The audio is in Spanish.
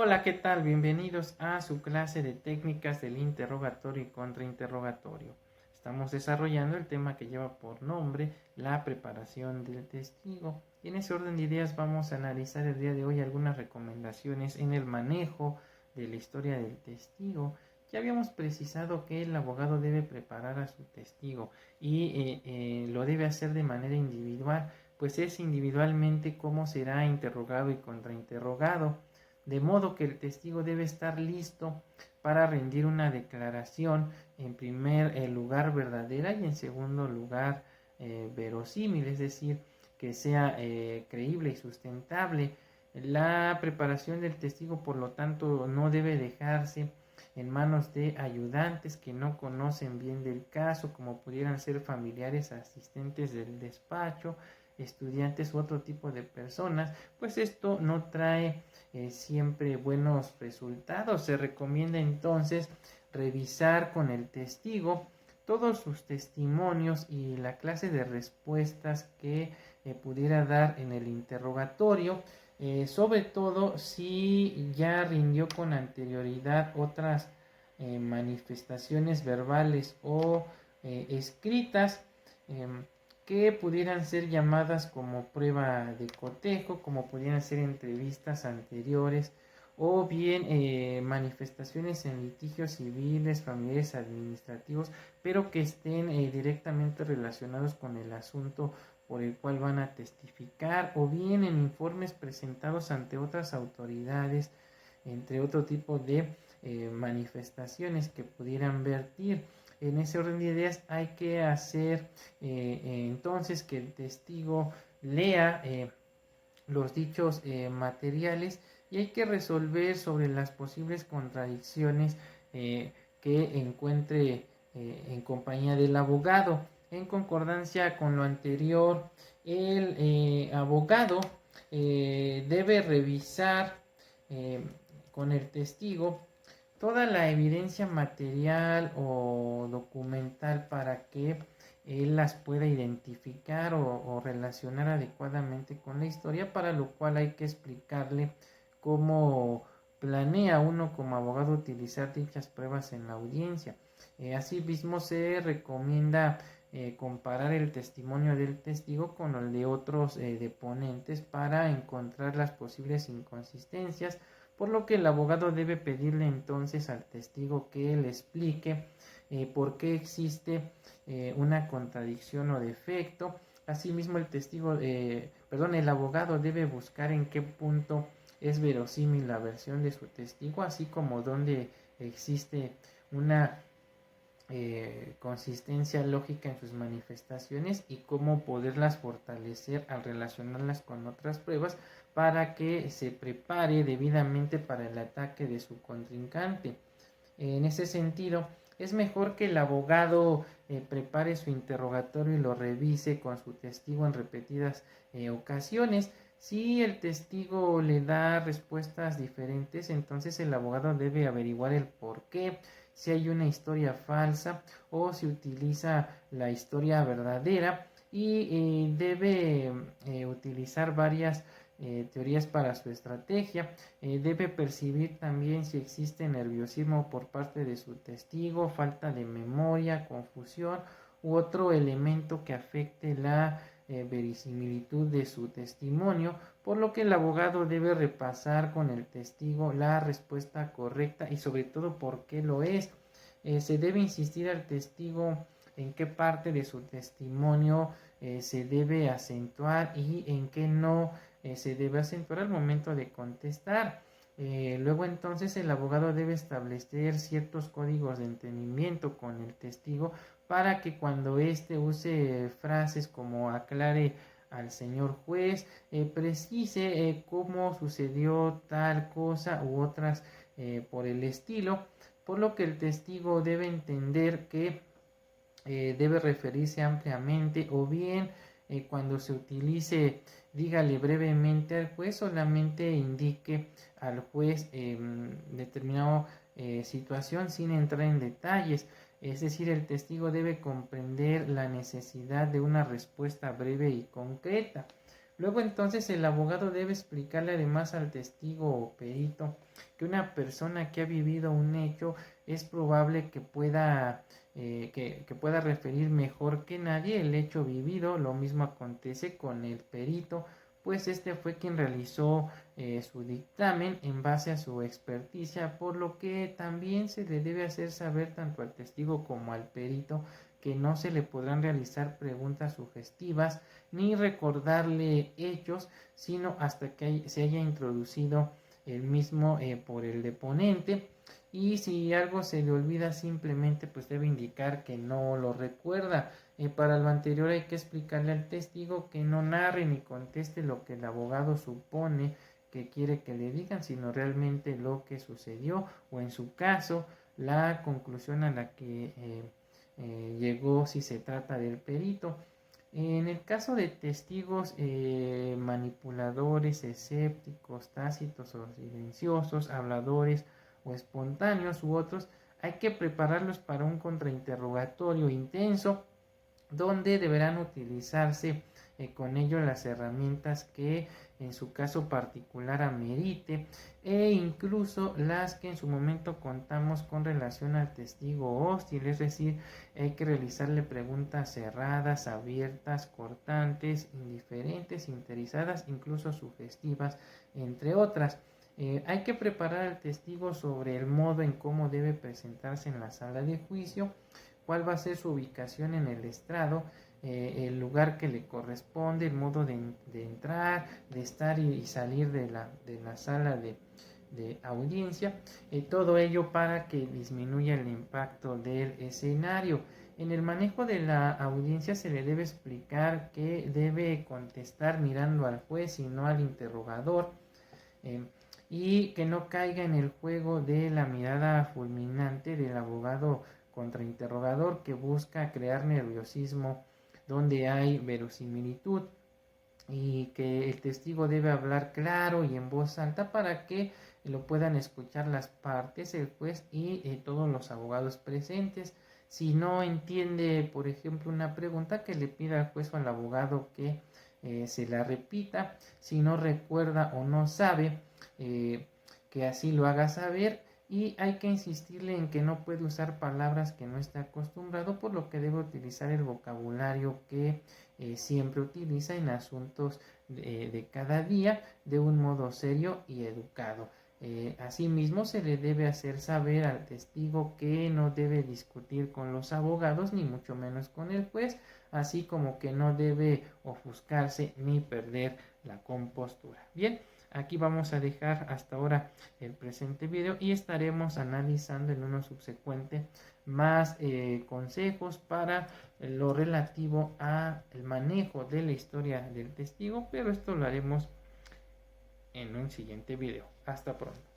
Hola, ¿qué tal? Bienvenidos a su clase de técnicas del interrogatorio y contrainterrogatorio. Estamos desarrollando el tema que lleva por nombre la preparación del testigo. Y en ese orden de ideas vamos a analizar el día de hoy algunas recomendaciones en el manejo de la historia del testigo. Ya habíamos precisado que el abogado debe preparar a su testigo y lo debe hacer de manera individual, pues es individualmente cómo será interrogado y contrainterrogado, de modo que el testigo debe estar listo para rendir una declaración, en primer lugar verdadera y en segundo lugar verosímil, es decir, que sea creíble y sustentable. La preparación del testigo, por lo tanto, no debe dejarse en manos de ayudantes que no conocen bien del caso, como pudieran ser familiares, asistentes del despacho, estudiantes u otro tipo de personas, pues esto no trae siempre buenos resultados. Se recomienda entonces revisar con el testigo todos sus testimonios y la clase de respuestas que pudiera dar en el interrogatorio, sobre todo si ya rindió con anterioridad otras manifestaciones verbales o escritas, que pudieran ser llamadas como prueba de cotejo, como pudieran ser entrevistas anteriores, o bien manifestaciones en litigios civiles, familiares, administrativos, pero que estén directamente relacionados con el asunto por el cual van a testificar, o bien en informes presentados ante otras autoridades, entre otro tipo de manifestaciones que pudieran vertir. En ese orden de ideas hay que hacer entonces que el testigo lea los dichos materiales, y hay que resolver sobre las posibles contradicciones que encuentre en compañía del abogado. En concordancia con lo anterior, el abogado debe revisar eh, con el testigo toda la evidencia material o documental para que él las pueda identificar o relacionar adecuadamente con la historia, para lo cual hay que explicarle cómo planea uno como abogado utilizar dichas pruebas en la audiencia. Asimismo, se recomienda comparar el testimonio del testigo con el de otros deponentes para encontrar las posibles inconsistencias, por lo que el abogado debe pedirle entonces al testigo que le explique por qué existe una contradicción o defecto. Asimismo, el abogado debe buscar en qué punto es verosímil la versión de su testigo, así como donde existe una consistencia lógica en sus manifestaciones y cómo poderlas fortalecer al relacionarlas con otras pruebas para que se prepare debidamente para el ataque de su contrincante. En ese sentido, es mejor que el abogado prepare su interrogatorio y lo revise con su testigo en repetidas ocasiones. Si el testigo le da respuestas diferentes, entonces el abogado debe averiguar el por qué, si hay una historia falsa o si utiliza la historia verdadera, y debe utilizar varias teorías para su estrategia. Debe percibir también si existe nerviosismo por parte de su testigo, falta de memoria, confusión u otro elemento que afecte la verisimilitud de su testimonio, por lo que el abogado debe repasar con el testigo la respuesta correcta y sobre todo por qué lo es. Se debe insistir al testigo en qué parte de su testimonio se debe acentuar y en qué no se debe acentuar al momento de contestar. Luego entonces el abogado debe establecer ciertos códigos de entendimiento con el testigo para que cuando éste use frases como aclare al señor juez, precise cómo sucedió tal cosa u otras por el estilo, por lo que el testigo debe entender que debe referirse ampliamente, o bien cuando se utilice, dígale brevemente al juez, solamente indique al juez determinada situación sin entrar en detalles. Es decir, el testigo debe comprender la necesidad de una respuesta breve y concreta. Luego entonces el abogado debe explicarle además al testigo o perito que una persona que ha vivido un hecho es probable que pueda, que pueda referir mejor que nadie el hecho vivido. Lo mismo acontece con el perito, pues este fue quien realizó su dictamen en base a su experticia, por lo que también se le debe hacer saber tanto al testigo como al perito que no se le podrán realizar preguntas sugestivas ni recordarle hechos, sino hasta que se haya introducido el mismo por el deponente. Y si algo se le olvida, simplemente pues debe indicar que no lo recuerda. Para lo anterior hay que explicarle al testigo que no narre ni conteste lo que el abogado supone que quiere que le digan, sino realmente lo que sucedió, o en su caso la conclusión a la que llegó si se trata del perito. En el caso de testigos manipuladores, escépticos, tácitos o silenciosos, habladores o espontáneos u otros, hay que prepararlos para un contrainterrogatorio intenso, donde deberán utilizarse con ello las herramientas que en su caso particular amerite, e incluso las que en su momento contamos con relación al testigo hostil, es decir, hay que realizarle preguntas cerradas, abiertas, cortantes, indiferentes, interesadas, incluso sugestivas, entre otras. Hay que preparar al testigo sobre el modo en cómo debe presentarse en la sala de juicio, cuál va a ser su ubicación en el estrado, el lugar que le corresponde, el modo de entrar, de estar y salir de la sala de audiencia, todo ello para que disminuya el impacto del escenario. En el manejo de la audiencia se le debe explicar que debe contestar mirando al juez y no al interrogador, eh, y que no caiga en el juego de la mirada fulminante del abogado contrainterrogador que busca crear nerviosismo donde hay verosimilitud, y que el testigo debe hablar claro y en voz alta para que lo puedan escuchar las partes, el juez y todos los abogados presentes. Si no entiende, por ejemplo, una pregunta, que le pida al juez o al abogado que se la repita. Si no recuerda o no sabe, que así lo haga saber, y hay que insistirle en que no puede usar palabras que no está acostumbrado, por lo que debe utilizar el vocabulario que siempre utiliza en asuntos de cada día, de un modo serio y educado. Asimismo, se le debe hacer saber al testigo que no debe discutir con los abogados, ni mucho menos con el juez, así como que no debe ofuscarse ni perder la compostura. Bien, aquí vamos a dejar hasta ahora el presente video y estaremos analizando en uno subsecuente más consejos para lo relativo a el manejo de la historia del testigo, pero esto lo haremos en un siguiente video. Hasta pronto.